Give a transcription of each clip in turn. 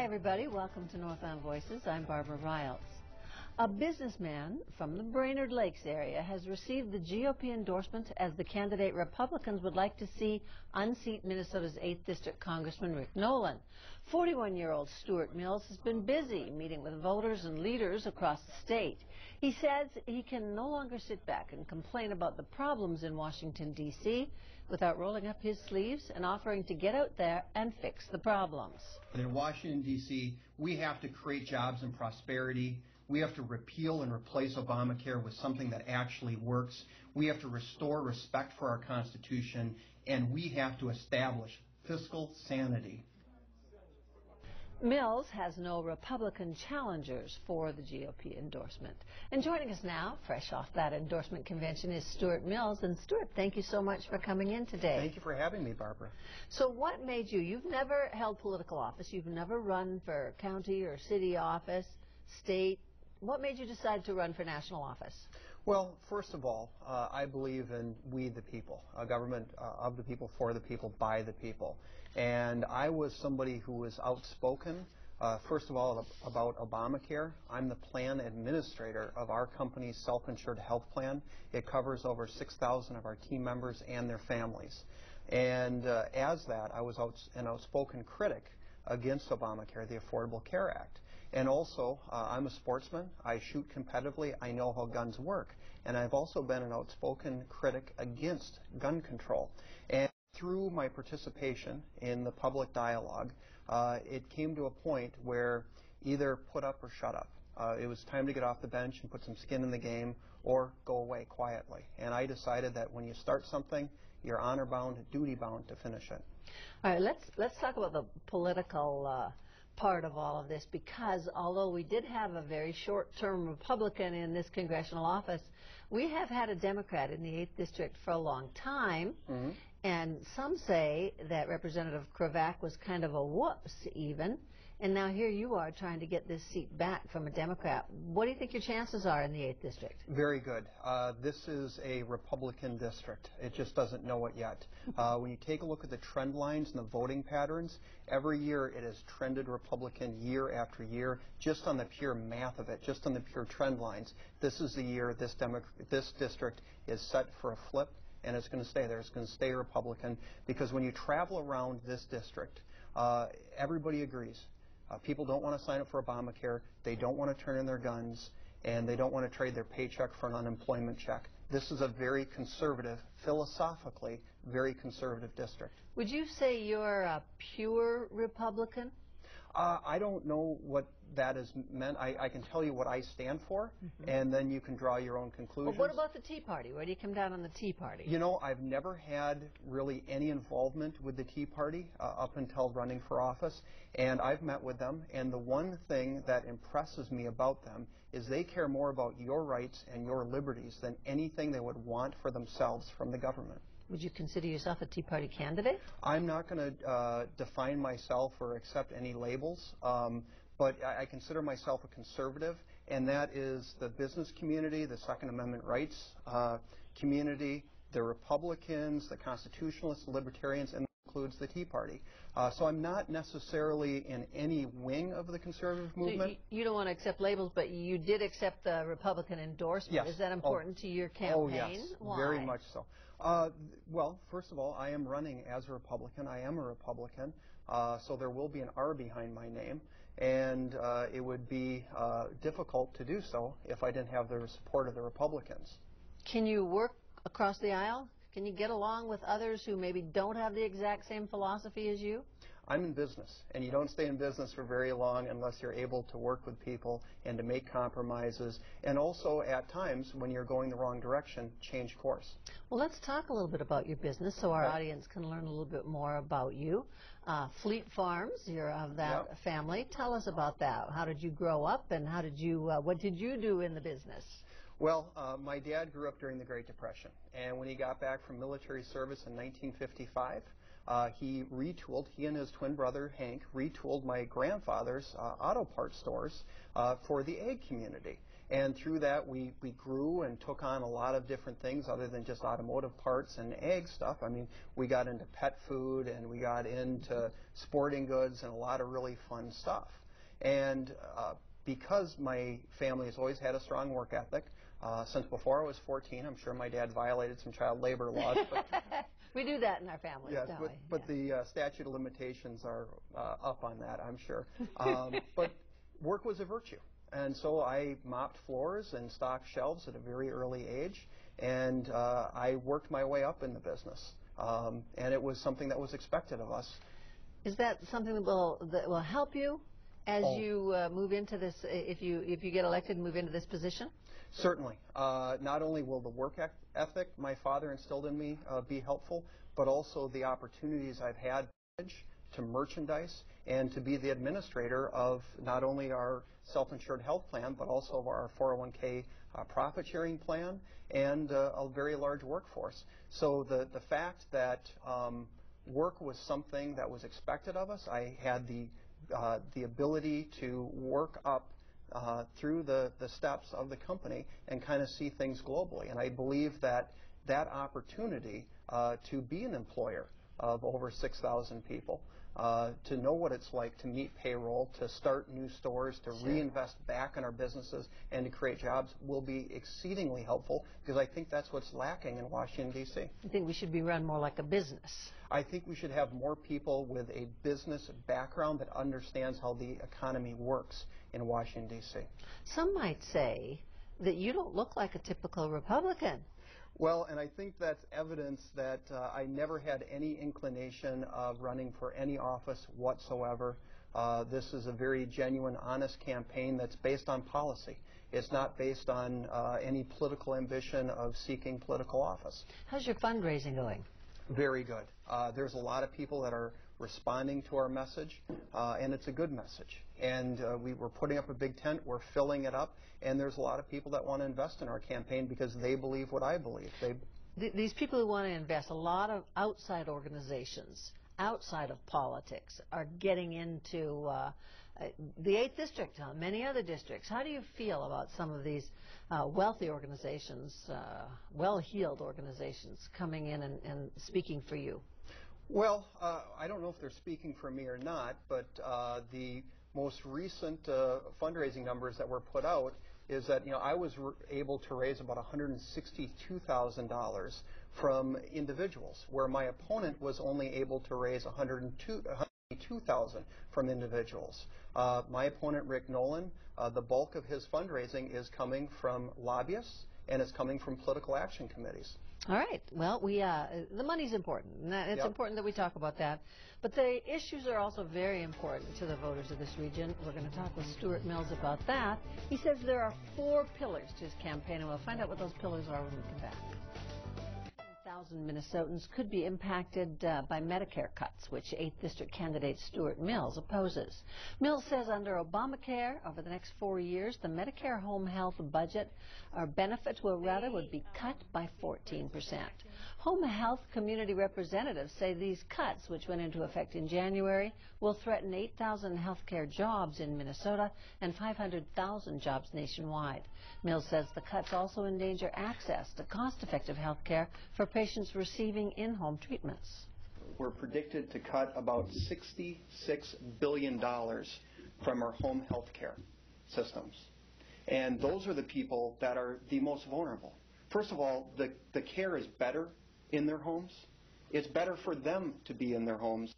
Hi, everybody. Welcome to Northland Voices. I'm Barbara Riles. A businessman from the Brainerd Lakes area has received the GOP endorsement as the candidate Republicans would like to see unseat Minnesota's 8th District Congressman Rick Nolan. 41-year-old Stewart Mills has been busy meeting with voters and leaders across the state. He says he can no longer sit back and complain about the problems in Washington, D.C. without rolling up his sleeves and offering to get out there and fix the problems. In Washington, D.C., we have to create jobs and prosperity. We have to repeal and replace Obamacare with something that actually works. We have to restore respect for our Constitution, and we have to establish fiscal sanity. Mills has no Republican challengers for the GOP endorsement. And joining us now, fresh off that endorsement convention, is Stewart Mills. And Stewart, thank you so much for coming in today. Thank you for having me, Barbara. So what made you've never held political office, you've never run for county or city office, state. What made you decide to run for national office? Well, first of all, I believe in we the people, a government of the people, for the people, by the people. And I was somebody who was outspoken, first of all, about Obamacare. I'm the plan administrator of our company's self-insured health plan. It covers over 6,000 of our team members and their families. And as that, I was an outspoken critic against Obamacare, the Affordable Care Act. And also, I'm a sportsman. I shoot competitively. I know how guns work. And I've also been an outspoken critic against gun control. And through my participation in the public dialogue, it came to a point where either put up or shut up. It was time to get off the bench and put some skin in the game or go away quietly. And I decided that when you start something, you're honor-bound, duty-bound to finish it. All right, let's talk about the political part of all of this, because although we did have a very short-term Republican in this congressional office, we have had a Democrat in the 8th District for a long time. Mm-hmm. And some say that Representative Kravac was kind of a whoops even, and now here you are trying to get this seat back from a Democrat. What do you think your chances are in the 8th District? Very good. This is a Republican district. It just doesn't know it yet. When you take a look at the trend lines and the voting patterns, every year it has trended Republican year after year, just on the pure math of it, just on the pure trend lines. This is the year this district is set for a flip, and it's going to stay there. It's going to stay Republican, because when you travel around this district, everybody agrees. People don't want to sign up for Obamacare. They don't want to turn in their guns, and they don't want to trade their paycheck for an unemployment check. This is a very conservative, philosophically, very conservative district. Would you say you're a pure Republican? I don't know what that is meant. I can tell you what I stand for, mm-hmm. and then you can draw your own conclusions. Well, what about the Tea Party? Where do you come down on the Tea Party? You know, I've never had really any involvement with the Tea Party up until running for office, and I've met with them, and the one thing that impresses me about them is they care more about your rights and your liberties than anything they would want for themselves from the government. Would you consider yourself a Tea Party candidate? I'm not going to define myself or accept any labels, but I consider myself a conservative, and that is the business community, the Second Amendment rights community, the Republicans, the constitutionalists, the libertarians, and includes the Tea Party. So I'm not necessarily in any wing of the conservative movement. So you don't want to accept labels, but you did accept the Republican endorsement. Yes. Is that important to your campaign? Oh, yes. Why? Very much so. Well, first of all, I am running as a Republican. I am a Republican, so there will be an R behind my name, and it would be difficult to do so if I didn't have the support of the Republicans. Can you work across the aisle? Can you get along with others who maybe don't have the exact same philosophy as you? I'm in business, and you don't stay in business for very long unless you're able to work with people and to make compromises, and also at times when you're going the wrong direction, change course. Well, let's talk a little bit about your business so our audience can learn a little bit more about you. Fleet Farms, you're of that family. Tell us about that. How did you grow up, and how did you, what did you do in the business? Well, my dad grew up during the Great Depression, and when he got back from military service in 1955, he and his twin brother Hank retooled my grandfather's auto parts stores for the ag community. And through that, we grew and took on a lot of different things other than just automotive parts and ag stuff. I mean, we got into pet food and we got into sporting goods and a lot of really fun stuff. And because my family has always had a strong work ethic, since before I was 14, I'm sure my dad violated some child labor laws. But we do that in our family, yes, don't we? But the statute of limitations are up on that, I'm sure. But work was a virtue. And so I mopped floors and stocked shelves at a very early age, and I worked my way up in the business. And it was something that was expected of us. Is that something that will help you as you move into this, if you get elected and move into this position? Certainly. Not only will the work ethic my father instilled in me be helpful, but also the opportunities I've had to merchandise and to be the administrator of not only our self-insured health plan, but also of our 401k profit sharing plan and a very large workforce. So the fact that work was something that was expected of us, I had the ability to work up through the steps of the company and kind of see things globally. And I believe that opportunity to be an employer of over 6,000 people, to know what it's like to meet payroll, to start new stores, to reinvest back in our businesses, and to create jobs will be exceedingly helpful, because I think that's what's lacking in Washington, D.C. I think we should be run more like a business. I think we should have more people with a business background that understands how the economy works in Washington, D.C. Some might say that you don't look like a typical Republican. Well, and I think that's evidence that I never had any inclination of running for any office whatsoever. This is a very genuine, honest campaign that's based on policy. It's not based on any political ambition of seeking political office. How's your fundraising going? Very good. There's a lot of people that are responding to our message, and it's a good message. And we're putting up a big tent, we're filling it up, and there's a lot of people that want to invest in our campaign because they believe what I believe. These people who want to invest, a lot of outside organizations, outside of politics, are getting into the 8th District, many other districts. How do you feel about some of these wealthy organizations, well-heeled organizations coming in and speaking for you? Well, I don't know if they're speaking for me or not, but the most recent fundraising numbers that were put out is that I was able to raise about $162,000 from individuals, where my opponent was only able to raise $102,000 from individuals. My opponent, Rick Nolan, the bulk of his fundraising is coming from lobbyists and it's coming from political action committees. All right. Well, the money's important, and it's important that we talk about that. But the issues are also very important to the voters of this region. We're going to talk with Stewart Mills about that. He says there are 4 pillars to his campaign, and we'll find out what those pillars are when we come back. 1,000 Minnesotans could be impacted by Medicare cuts, which 8th District candidate Stewart Mills opposes. Mills says under Obamacare, over the next 4 years, the Medicare home health budget or benefit would be cut by 14%. Home health community representatives say these cuts, which went into effect in January, will threaten 8,000 health care jobs in Minnesota and 500,000 jobs nationwide. Mills says the cuts also endanger access to cost-effective health care for patients receiving in-home treatments. We're predicted to cut about $66 billion from our home health care systems. And those are the people that are the most vulnerable. First of all, the care is better in their homes. It's better for them to be in their homes.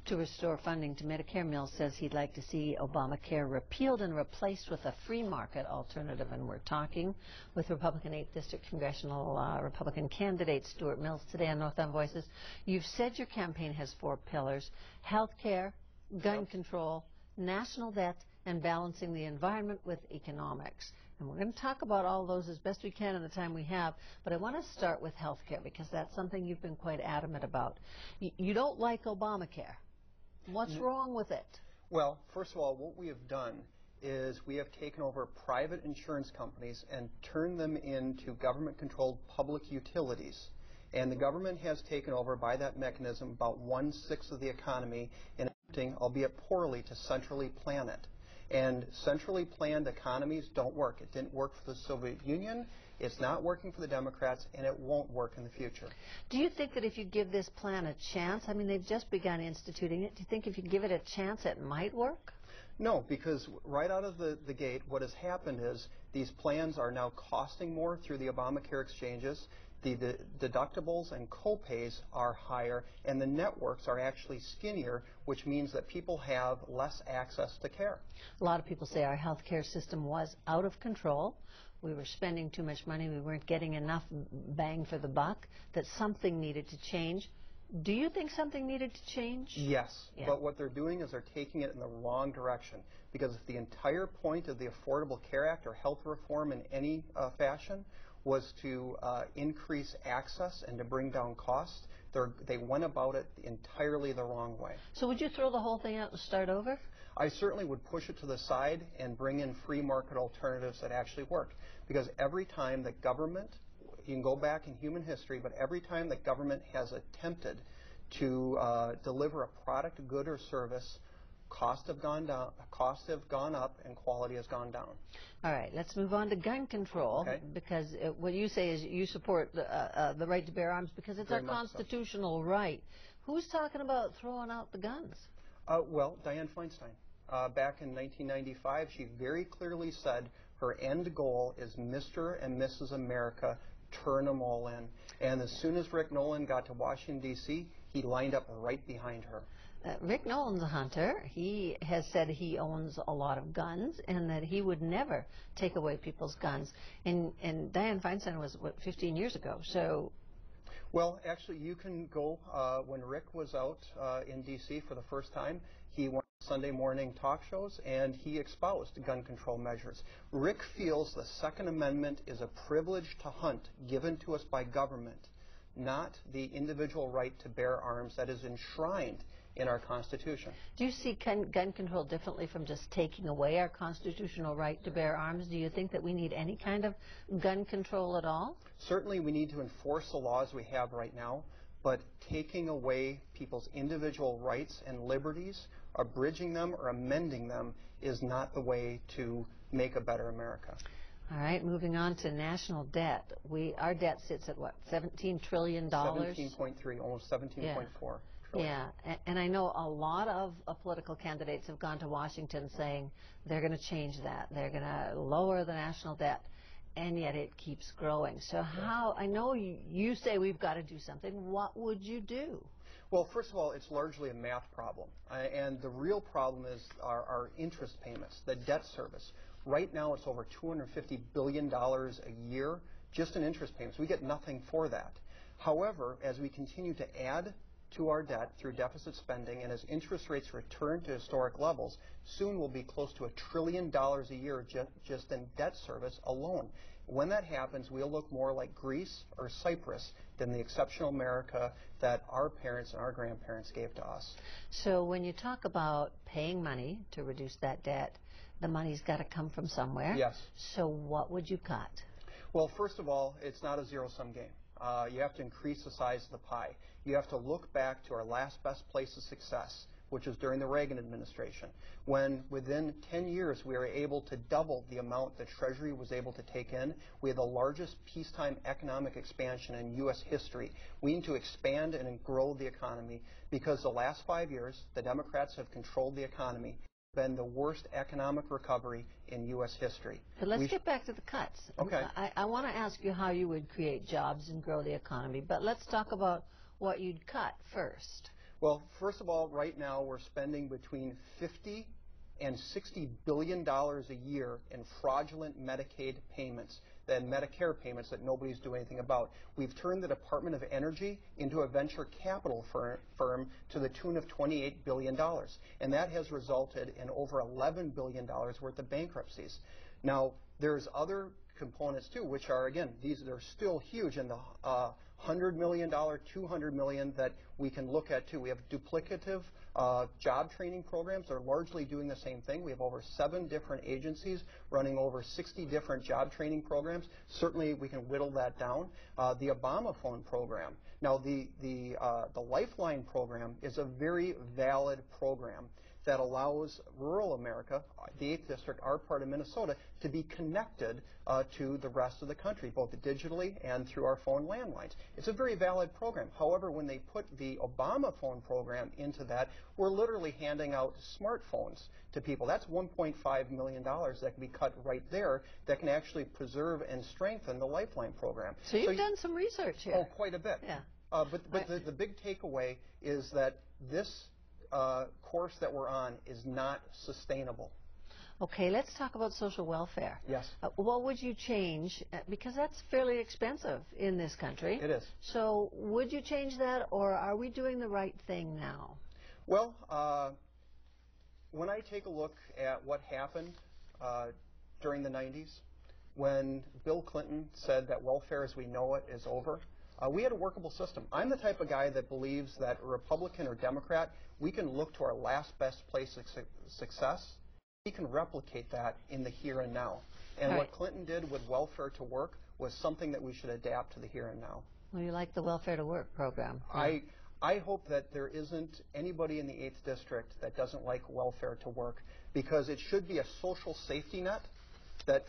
To restore funding to Medicare, Mills says he'd like to see Obamacare repealed and replaced with a free market alternative. And we're talking with Republican 8th District Congressional Republican candidate Stewart Mills today on Northland Voices. You've said your campaign has 4 pillars: health care, gun control, national debt, and balancing the environment with economics. And we're going to talk about all those as best we can in the time we have, but I want to start with health care because that's something you've been quite adamant about. You don't like Obamacare. What's wrong with it? Well, first of all, what we have done is we have taken over private insurance companies and turned them into government-controlled public utilities. And the government has taken over by that mechanism about 1/6 of the economy in attempting, albeit poorly, to centrally plan it. And centrally planned economies don't work. It didn't work for the Soviet Union. It's not working for the Democrats, and it won't work in the future. Do you think that if you give this plan a chance, I mean, they've just begun instituting it, do you think if you give it a chance it might work? No, because right out of the gate, what has happened is these plans are now costing more through the Obamacare exchanges. The deductibles and co-pays are higher, and the networks are actually skinnier, which means that people have less access to care. A lot of people say our health care system was out of control. We were spending too much money. We weren't getting enough bang for the buck, that something needed to change. Do you think something needed to change? Yes, Yeah. but what they're doing is they're taking it in the wrong direction, because if the entire point of the Affordable Care Act or health reform in any fashion was to increase access and to bring down costs, they went about it entirely the wrong way. So would you throw the whole thing out and start over? I certainly would push it to the side and bring in free market alternatives that actually work, because every time that government, you can go back in human history, but every time that government has attempted to deliver a product, good, or service, costs have gone up, and quality has gone down. All right, let's move on to gun control, Okay. because what you say is you support the right to bear arms because it's Very our much so. constitutional right. Who's talking about throwing out the guns? Well, Dianne Feinstein. Back in 1995, she very clearly said her end goal is Mr. and Mrs. America, turn them all in. And as soon as Rick Nolan got to Washington, D.C., he lined up right behind her. Rick Nolan's a hunter. He has said he owns a lot of guns and that he would never take away people's guns. And Dianne Feinstein was, 15 years ago? So. Well, actually, you can go, when Rick was out in D.C. for the first time, he went to Sunday morning talk shows and he espoused gun control measures. Rick feels the Second Amendment is a privilege to hunt given to us by government, not the individual right to bear arms that is enshrined in our Constitution. Do you see gun control differently from just taking away our constitutional right to bear arms? Do you think that we need any kind of gun control at all? Certainly we need to enforce the laws we have right now, but taking away people's individual rights and liberties, abridging them or amending them, is not the way to make a better America. All right, moving on to national debt. Our debt sits at what, $17 trillion? 17.3, almost 17.4. Yeah, and I know a lot of political candidates have gone to Washington saying they're going to change that. They're going to lower the national debt, and yet it keeps growing. So how, I know you say we've got to do something. What would you do? Well, first of all, it's largely a math problem. And the real problem is our interest payments, the debt service. Right now it's over $250 billion a year just in interest payments. We get nothing for that. However, as we continue to add to our debt through deficit spending, and as interest rates return to historic levels, soon we'll be close to $1 trillion a year just in debt service alone. When that happens, we'll look more like Greece or Cyprus than the exceptional America that our parents and our grandparents gave to us. So when you talk about paying money to reduce that debt, the money's got to come from somewhere. Yes. So what would you cut? Well, first of all, it's not a zero-sum game. You have to increase the size of the pie. You have to look back to our last best place of success, which was during the Reagan administration, when within 10 years we were able to double the amount the Treasury was able to take in. We had the largest peacetime economic expansion in U.S. history. We need to expand and grow the economy, because the last 5 years, the Democrats have controlled the economy. Been the worst economic recovery in U.S. history. But let's get back to the cuts. Okay. I want to ask you how you would create jobs and grow the economy, but let's talk about what you'd cut first. Well, first of all, right now we're spending between $50 and $60 billion a year in fraudulent Medicaid payments, and Medicare payments that nobody's doing anything about. We've turned the Department of Energy into a venture capital firm to the tune of $28 billion, and that has resulted in over $11 billion worth of bankruptcies. Now, there's other components too, which are, again, they're still huge, and the $100 million, $200 million that we can look at too. We have duplicative job training programs. They're largely doing the same thing. We have over 7 different agencies running over 60 different job training programs. Certainly, we can whittle that down. The Obama Phone program. Now, the Lifeline program is a very valid program that allows rural America, the 8th District, our part of Minnesota, to be connected to the rest of the country, both digitally and through our phone landlines. It's a very valid program. However, when they put the Obama Phone program into that, we're literally handing out smartphones to people. That's $1.5 million that can be cut right there that can actually preserve and strengthen the Lifeline program. So you've done some research here. Oh, quite a bit. Yeah. But the big takeaway is that this course that we're on is not sustainable. Okay, let's talk about social welfare. Yes. What would you change? Because that's fairly expensive in this country. It is. So would you change that, or are we doing the right thing now? Well, when I take a look at what happened during the 90s, when Bill Clinton said that welfare as we know it is over, we had a workable system. I'm the type of guy that believes that a Republican or Democrat, we can look to our last best place of success. We can replicate that in the here and now. And what Clinton did with welfare to work was something that we should adapt to the here and now. Well, you like the welfare to work program. I hope that there isn't anybody in the 8th District that doesn't like welfare to work, because it should be a social safety net that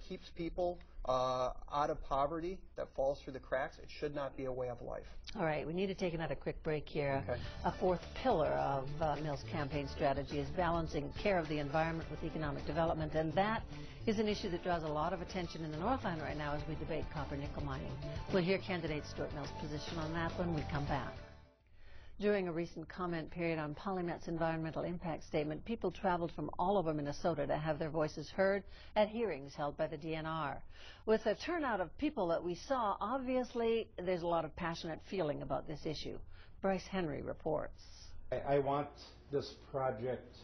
keeps people out of poverty, that falls through the cracks. It should not be a way of life. All right, we need to take another quick break here. Okay. A 4th pillar of Mill's campaign strategy is balancing care of the environment with economic development, and that is an issue that draws a lot of attention in the Northland right now as we debate copper-nickel mining. We'll hear candidate Stewart Mill's position on that when we come back. During a recent comment period on PolyMet's environmental impact statement, people traveled from all over Minnesota to have their voices heard at hearings held by the DNR. With a turnout of people that we saw, obviously there's a lot of passionate feeling about this issue. Bryce Henry reports. I want this project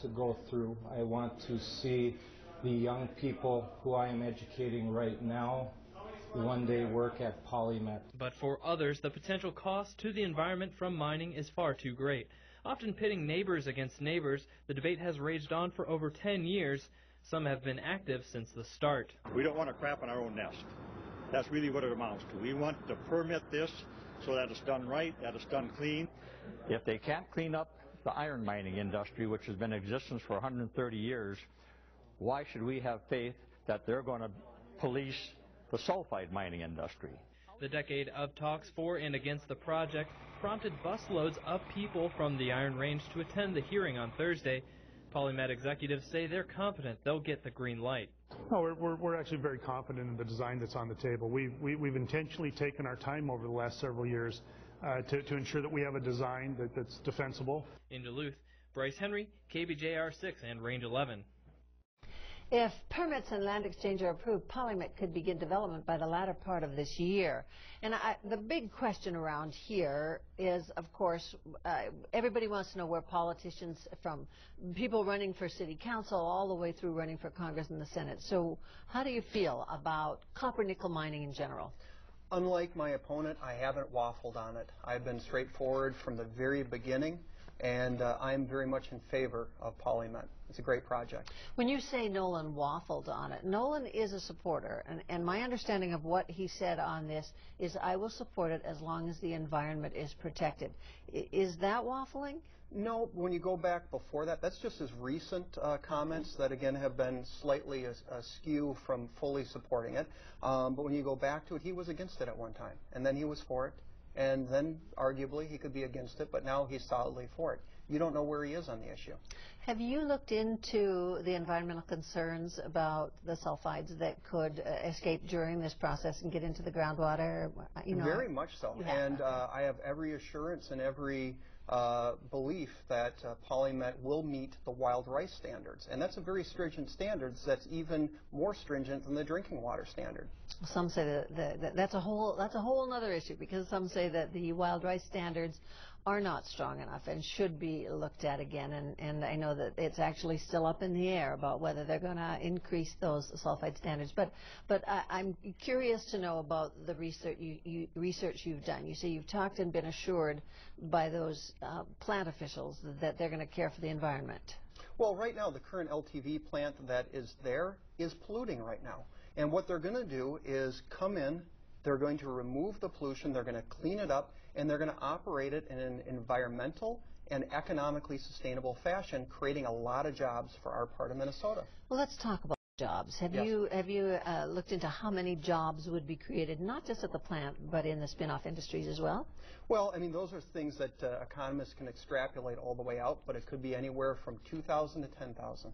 to go through. I want to see the young people who I am educating right now one day work at PolyMet. But for others, the potential cost to the environment from mining is far too great. Often pitting neighbors against neighbors, the debate has raged on for over 10 years. Some have been active since the start. We don't want to crap on our own nest. That's really what it amounts to. We want to permit this so that it's done right, that it's done clean. If they can't clean up the iron mining industry, which has been in existence for 130 years, why should we have faith that they're going to police the sulfide mining industry? The decade of talks for and against the project prompted busloads of people from the Iron Range to attend the hearing on Thursday. PolyMet executives say they're confident they'll get the green light. No, we're actually very confident in the design that's on the table. We've intentionally taken our time over the last several years to ensure that we have a design that's defensible. In Duluth, Bryce Henry, KBJR6 and Range 11. If permits and land exchange are approved, PolyMet could begin development by the latter part of this year. And the big question around here is, of course, everybody wants to know where politicians, from people running for city council all the way through running for Congress and the Senate. So how do you feel about copper-nickel mining in general? Unlike my opponent, I haven't waffled on it. I've been straightforward from the very beginning, and I'm very much in favor of PolyMet. It's a great project. When you say Nolan waffled on it, Nolan is a supporter, and my understanding of what he said on this is, I will support it as long as the environment is protected. Is that waffling? No, when you go back before that, that's just his recent comments that, again, have been slightly askew from fully supporting it. But when you go back to it, he was against it at one time, and then he was for it, and then arguably he could be against it, but now he's solidly for it. You don't know where he is on the issue. Have you looked into the environmental concerns about the sulfides that could escape during this process and get into the groundwater? You know, very much so. And I have every assurance and every belief that PolyMet will meet the wild rice standards. And that's a very stringent standard that's even more stringent than the drinking water standard. Some say that that's a whole other issue, because some say that the wild rice standards are not strong enough and should be looked at again. And I know that it's actually still up in the air about whether they're going to increase those sulfide standards. But I'm curious to know about the research you've done. You say you've talked and been assured by those plant officials that they're going to care for the environment. Well, right now, the current LTV plant that is there is polluting right now. And what they're going to do is come in, they're going to remove the pollution, they're going to clean it up, and they're going to operate it in an environmental and economically sustainable fashion, creating a lot of jobs for our part of Minnesota. Well, let's talk about jobs. Have you looked into how many jobs would be created, not just at the plant, but in the spin-off industries as well? Well, I mean, those are things that economists can extrapolate all the way out, but it could be anywhere from 2,000 to 10,000.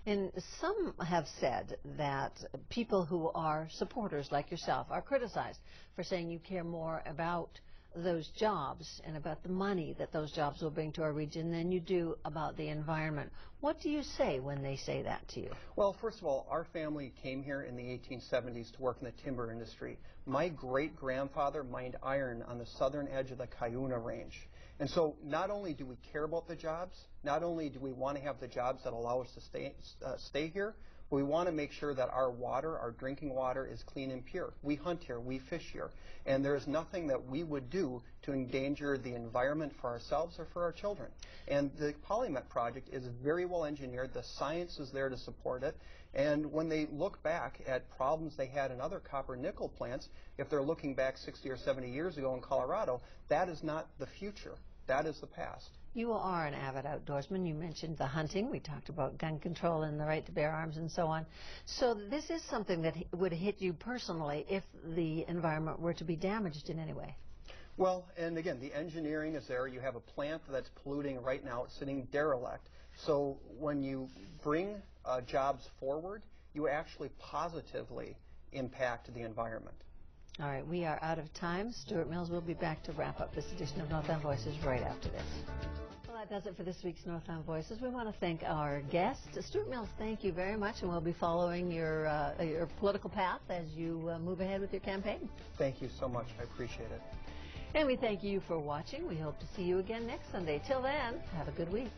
And some have said that people who are supporters like yourself are criticized for saying you care more about those jobs and about the money that those jobs will bring to our region than you do about the environment. What do you say when they say that to you? Well, first of all, our family came here in the 1870s to work in the timber industry. My great-grandfather mined iron on the southern edge of the Cuyuna Range. And so not only do we care about the jobs, not only do we want to have the jobs that allow us to stay here, but we want to make sure that our water, our drinking water, is clean and pure. We hunt here, we fish here, and there is nothing that we would do to endanger the environment for ourselves or for our children. And the PolyMet project is very well engineered. The science is there to support it. And when they look back at problems they had in other copper-nickel plants, if they're looking back 60 or 70 years ago in Colorado, that is not the future. That is the past. You are an avid outdoorsman. You mentioned the hunting. We talked about gun control and the right to bear arms and so on. So this is something that would hit you personally if the environment were to be damaged in any way. Well, and again, the engineering is there. You have a plant that's polluting right now. It's sitting derelict. So when you bring jobs forward, you actually positively impact the environment. All right, we are out of time. Stewart Mills will be back to wrap up this edition of Northland Voices right after this. Well, that does it for this week's Northland Voices. We want to thank our guest. Stewart Mills, thank you very much, and we'll be following your political path as you move ahead with your campaign. Thank you so much. I appreciate it. And we thank you for watching. We hope to see you again next Sunday. Till then, have a good week.